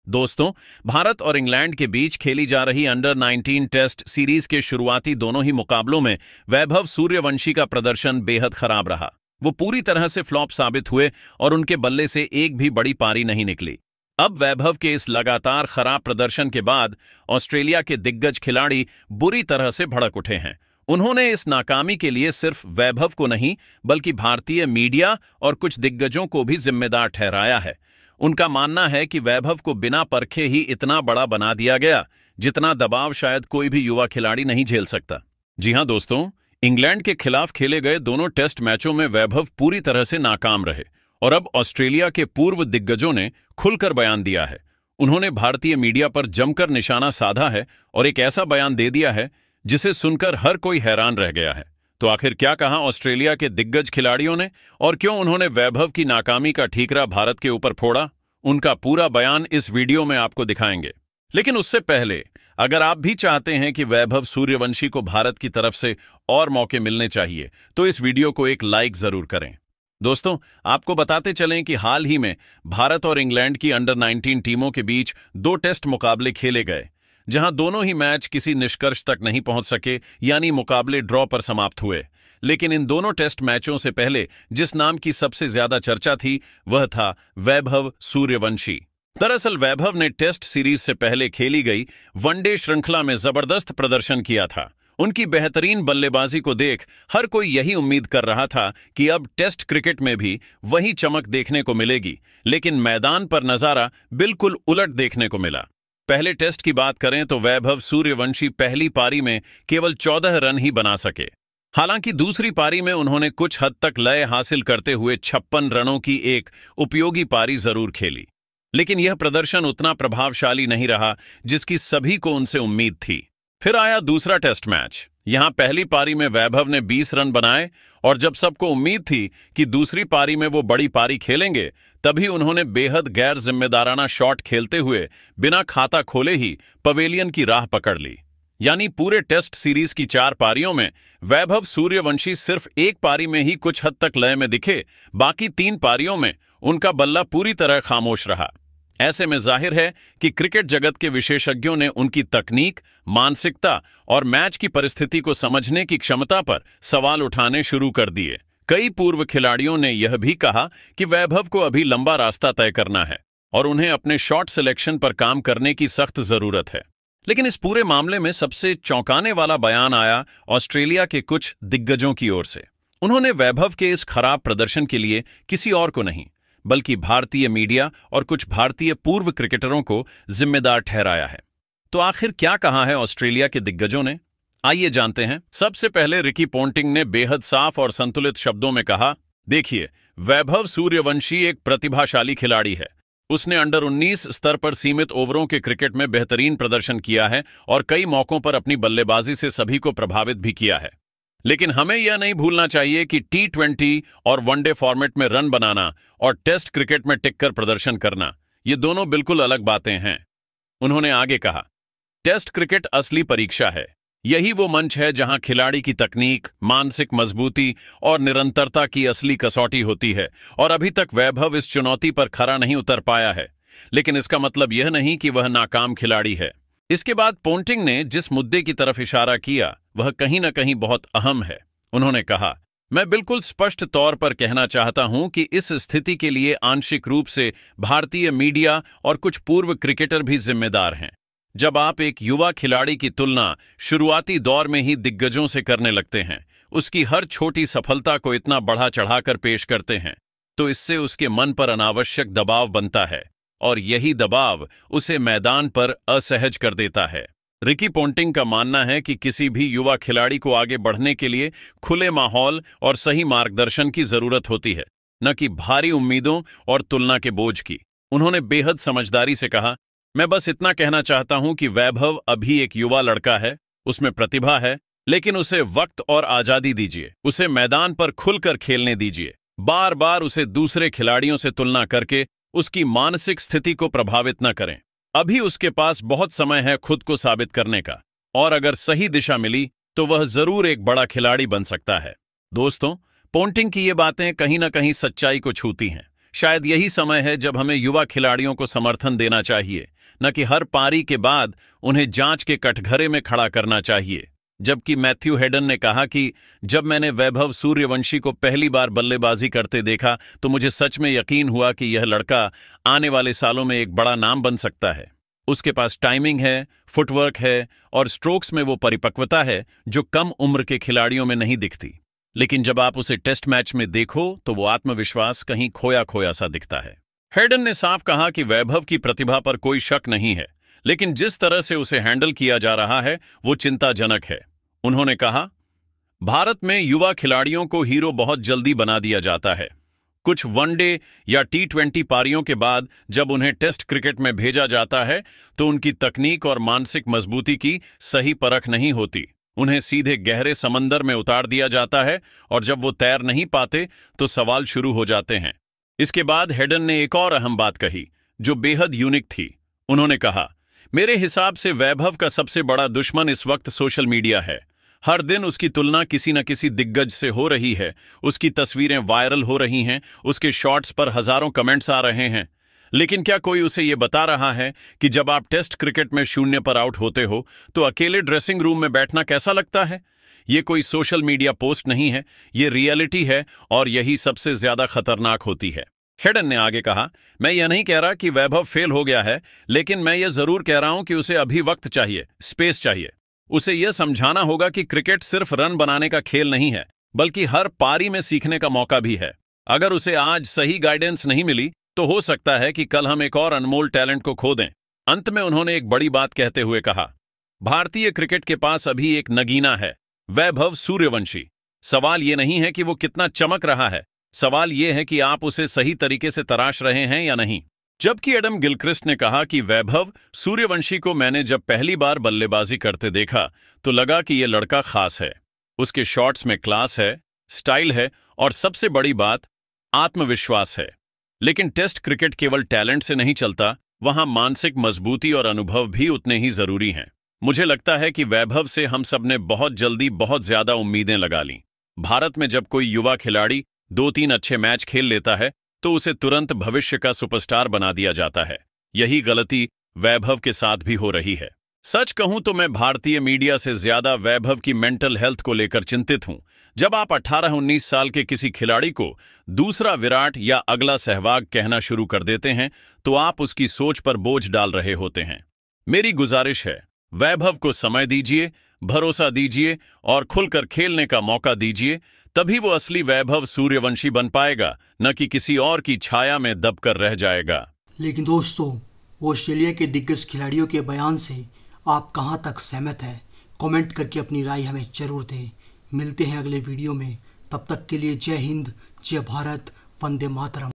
दोस्तों, भारत और इंग्लैंड के बीच खेली जा रही अंडर 19 टेस्ट सीरीज के शुरुआती दोनों ही मुकाबलों में वैभव सूर्यवंशी का प्रदर्शन बेहद खराब रहा। वो पूरी तरह से फ्लॉप साबित हुए और उनके बल्ले से एक भी बड़ी पारी नहीं निकली। अब वैभव के इस लगातार खराब प्रदर्शन के बाद ऑस्ट्रेलिया के दिग्गज खिलाड़ी बुरी तरह से भड़क उठे हैं। उन्होंने इस नाकामी के लिए सिर्फ वैभव को नहीं बल्कि भारतीय मीडिया और कुछ दिग्गजों को भी जिम्मेदार ठहराया है। उनका मानना है कि वैभव को बिना परखे ही इतना बड़ा बना दिया गया, जितना दबाव शायद कोई भी युवा खिलाड़ी नहीं झेल सकता। जी हां दोस्तों, इंग्लैंड के खिलाफ खेले गए दोनों टेस्ट मैचों में वैभव पूरी तरह से नाकाम रहे और अब ऑस्ट्रेलिया के पूर्व दिग्गजों ने खुलकर बयान दिया है। उन्होंने भारतीय मीडिया पर जमकर निशाना साधा है और एक ऐसा बयान दे दिया है जिसे सुनकर हर कोई हैरान रह गया है। तो आखिर क्या कहा ऑस्ट्रेलिया के दिग्गज खिलाड़ियों ने और क्यों उन्होंने वैभव की नाकामी का ठीकरा भारत के ऊपर फोड़ा? उनका पूरा बयान इस वीडियो में आपको दिखाएंगे। लेकिन उससे पहले अगर आप भी चाहते हैं कि वैभव सूर्यवंशी को भारत की तरफ से और मौके मिलने चाहिए तो इस वीडियो को एक लाइक जरूर करें। दोस्तों, आपको बताते चलें कि हाल ही में भारत और इंग्लैंड की अंडर 19 टीमों के बीच 2 टेस्ट मुकाबले खेले गए, जहां दोनों ही मैच किसी निष्कर्ष तक नहीं पहुंच सके, यानी मुकाबले ड्रॉ पर समाप्त हुए। लेकिन इन दोनों टेस्ट मैचों से पहले जिस नाम की सबसे ज्यादा चर्चा थी वह था वैभव सूर्यवंशी। दरअसल वैभव ने टेस्ट सीरीज से पहले खेली गई वनडे श्रृंखला में जबरदस्त प्रदर्शन किया था। उनकी बेहतरीन बल्लेबाजी को देख हर कोई यही उम्मीद कर रहा था कि अब टेस्ट क्रिकेट में भी वही चमक देखने को मिलेगी, लेकिन मैदान पर नजारा बिल्कुल उलट देखने को मिला। पहले टेस्ट की बात करें तो वैभव सूर्यवंशी पहली पारी में केवल 14 रन ही बना सके। हालांकि दूसरी पारी में उन्होंने कुछ हद तक लय हासिल करते हुए 56 रनों की एक उपयोगी पारी जरूर खेली, लेकिन यह प्रदर्शन उतना प्रभावशाली नहीं रहा जिसकी सभी को उनसे उम्मीद थी। फिर आया दूसरा टेस्ट मैच। यहां पहली पारी में वैभव ने 20 रन बनाए और जब सबको उम्मीद थी कि दूसरी पारी में वो बड़ी पारी खेलेंगे, तभी उन्होंने बेहद गैर जिम्मेदाराना शॉट खेलते हुए बिना खाता खोले ही पवेलियन की राह पकड़ ली। यानी पूरे टेस्ट सीरीज की 4 पारियों में वैभव सूर्यवंशी सिर्फ एक पारी में ही कुछ हद तक लय में दिखे, बाकी 3 पारियों में उनका बल्ला पूरी तरह खामोश रहा। ऐसे में जाहिर है कि क्रिकेट जगत के विशेषज्ञों ने उनकी तकनीक, मानसिकता और मैच की परिस्थिति को समझने की क्षमता पर सवाल उठाने शुरू कर दिए। कई पूर्व खिलाड़ियों ने यह भी कहा कि वैभव को अभी लंबा रास्ता तय करना है और उन्हें अपने शॉट सिलेक्शन पर काम करने की सख्त जरूरत है। लेकिन इस पूरे मामले में सबसे चौंकाने वाला बयान आया ऑस्ट्रेलिया के कुछ दिग्गजों की ओर से। उन्होंने वैभव के इस खराब प्रदर्शन के लिए किसी और को नहीं बल्कि भारतीय मीडिया और कुछ भारतीय पूर्व क्रिकेटरों को जिम्मेदार ठहराया है। तो आखिर क्या कहा है ऑस्ट्रेलिया के दिग्गजों ने? आइए जानते हैं। सबसे पहले रिकी पोंटिंग ने बेहद साफ और संतुलित शब्दों में कहा, देखिए, वैभव सूर्यवंशी एक प्रतिभाशाली खिलाड़ी है। उसने अंडर 19 स्तर पर सीमित ओवरों के क्रिकेट में बेहतरीन प्रदर्शन किया है और कई मौकों पर अपनी बल्लेबाजी से सभी को प्रभावित भी किया है। लेकिन हमें यह नहीं भूलना चाहिए कि T20 और वनडे फॉर्मेट में रन बनाना और टेस्ट क्रिकेट में टिककर प्रदर्शन करना, ये दोनों बिल्कुल अलग बातें हैं। उन्होंने आगे कहा, टेस्ट क्रिकेट असली परीक्षा है। यही वो मंच है जहां खिलाड़ी की तकनीक, मानसिक मजबूती और निरंतरता की असली कसौटी होती है और अभी तक वैभव इस चुनौती पर खरा नहीं उतर पाया है। लेकिन इसका मतलब यह नहीं कि वह नाकाम खिलाड़ी है। इसके बाद पोंटिंग ने जिस मुद्दे की तरफ इशारा किया वह कहीं न कहीं बहुत अहम है। उन्होंने कहा, मैं बिल्कुल स्पष्ट तौर पर कहना चाहता हूं कि इस स्थिति के लिए आंशिक रूप से भारतीय मीडिया और कुछ पूर्व क्रिकेटर भी जिम्मेदार हैं। जब आप एक युवा खिलाड़ी की तुलना शुरुआती दौर में ही दिग्गजों से करने लगते हैं, उसकी हर छोटी सफलता को इतना बढ़ा चढ़ाकर पेश करते हैं, तो इससे उसके मन पर अनावश्यक दबाव बनता है और यही दबाव उसे मैदान पर असहज कर देता है। रिकी पोंटिंग का मानना है कि किसी भी युवा खिलाड़ी को आगे बढ़ने के लिए खुले माहौल और सही मार्गदर्शन की जरूरत होती है, न कि भारी उम्मीदों और तुलना के बोझ की। उन्होंने बेहद समझदारी से कहा, मैं बस इतना कहना चाहता हूं कि वैभव अभी एक युवा लड़का है, उसमें प्रतिभा है, लेकिन उसे वक्त और आजादी दीजिए। उसे मैदान पर खुलकर खेलने दीजिए। बार बार उसे दूसरे खिलाड़ियों से तुलना करके उसकी मानसिक स्थिति को प्रभावित न करें। अभी उसके पास बहुत समय है खुद को साबित करने का और अगर सही दिशा मिली तो वह जरूर एक बड़ा खिलाड़ी बन सकता है। दोस्तों, पोंटिंग की ये बातें कहीं न कहीं सच्चाई को छूती हैं। शायद यही समय है जब हमें युवा खिलाड़ियों को समर्थन देना चाहिए, न कि हर पारी के बाद उन्हें जांच के कटघरे में खड़ा करना चाहिए। जबकि मैथ्यू हेडन ने कहा कि जब मैंने वैभव सूर्यवंशी को पहली बार बल्लेबाजी करते देखा तो मुझे सच में यकीन हुआ कि यह लड़का आने वाले सालों में एक बड़ा नाम बन सकता है। उसके पास टाइमिंग है, फुटवर्क है और स्ट्रोक्स में वो परिपक्वता है जो कम उम्र के खिलाड़ियों में नहीं दिखती। लेकिन जब आप उसे टेस्ट मैच में देखो तो वो आत्मविश्वास कहीं खोया खोया सा दिखता है। हेडन ने साफ कहा कि वैभव की प्रतिभा पर कोई शक नहीं है, लेकिन जिस तरह से उसे हैंडल किया जा रहा है वो चिंताजनक है। उन्होंने कहा, भारत में युवा खिलाड़ियों को हीरो बहुत जल्दी बना दिया जाता है। कुछ वनडे या T20 पारियों के बाद जब उन्हें टेस्ट क्रिकेट में भेजा जाता है तो उनकी तकनीक और मानसिक मजबूती की सही परख नहीं होती। उन्हें सीधे गहरे समंदर में उतार दिया जाता है और जब वो तैर नहीं पाते तो सवाल शुरू हो जाते हैं। इसके बाद हेडन ने एक और अहम बात कही जो बेहद यूनिक थी। उन्होंने कहा, मेरे हिसाब से वैभव का सबसे बड़ा दुश्मन इस वक्त सोशल मीडिया है। हर दिन उसकी तुलना किसी न किसी दिग्गज से हो रही है, उसकी तस्वीरें वायरल हो रही हैं, उसके शॉट्स पर हजारों कमेंट्स आ रहे हैं। लेकिन क्या कोई उसे ये बता रहा है कि जब आप टेस्ट क्रिकेट में 0 पर आउट होते हो तो अकेले ड्रेसिंग रूम में बैठना कैसा लगता है? ये कोई सोशल मीडिया पोस्ट नहीं है, ये रियलिटी है और यही सबसे ज्यादा खतरनाक होती है। हेडन ने आगे कहा, मैं यह नहीं कह रहा कि वैभव फेल हो गया है, लेकिन मैं यह जरूर कह रहा हूं कि उसे अभी वक्त चाहिए, स्पेस चाहिए। उसे यह समझाना होगा कि क्रिकेट सिर्फ रन बनाने का खेल नहीं है, बल्कि हर पारी में सीखने का मौका भी है। अगर उसे आज सही गाइडेंस नहीं मिली तो हो सकता है कि कल हम एक और अनमोल टैलेंट को खो दें। अंत में उन्होंने एक बड़ी बात कहते हुए कहा, भारतीय क्रिकेट के पास अभी एक नगीना है, वैभव सूर्यवंशी। सवाल ये नहीं है कि वो कितना चमक रहा है, सवाल ये है कि आप उसे सही तरीके से तराश रहे हैं या नहीं। जबकि एडम गिलक्रिस्ट ने कहा कि वैभव सूर्यवंशी को मैंने जब पहली बार बल्लेबाजी करते देखा तो लगा कि यह लड़का खास है। उसके शॉट्स में क्लास है, स्टाइल है और सबसे बड़ी बात आत्मविश्वास है। लेकिन टेस्ट क्रिकेट केवल टैलेंट से नहीं चलता, वहां मानसिक मजबूती और अनुभव भी उतने ही जरूरी हैं। मुझे लगता है कि वैभव से हम सब ने बहुत जल्दी बहुत ज्यादा उम्मीदें लगा लीं। भारत में जब कोई युवा खिलाड़ी 2-3 अच्छे मैच खेल लेता है तो उसे तुरंत भविष्य का सुपरस्टार बना दिया जाता है। यही गलती वैभव के साथ भी हो रही है। सच कहूं तो मैं भारतीय मीडिया से ज्यादा वैभव की मेंटल हेल्थ को लेकर चिंतित हूं। जब आप 18-19 साल के किसी खिलाड़ी को दूसरा विराट या अगला सहवाग कहना शुरू कर देते हैं तो आप उसकी सोच पर बोझ डाल रहे होते हैं। मेरी गुजारिश है, वैभव को समय दीजिए, भरोसा दीजिए और खुलकर खेलने का मौका दीजिए, तभी वो असली वैभव सूर्यवंशी बन पाएगा, न कि किसी और की छाया में दबकर रह जाएगा। लेकिन दोस्तों, ऑस्ट्रेलिया के दिग्गज खिलाड़ियों के बयान से आप कहां तक सहमत हैं? कमेंट करके अपनी राय हमें जरूर दें। मिलते हैं अगले वीडियो में, तब तक के लिए जय हिंद, जय भारत, वंदे मातरम।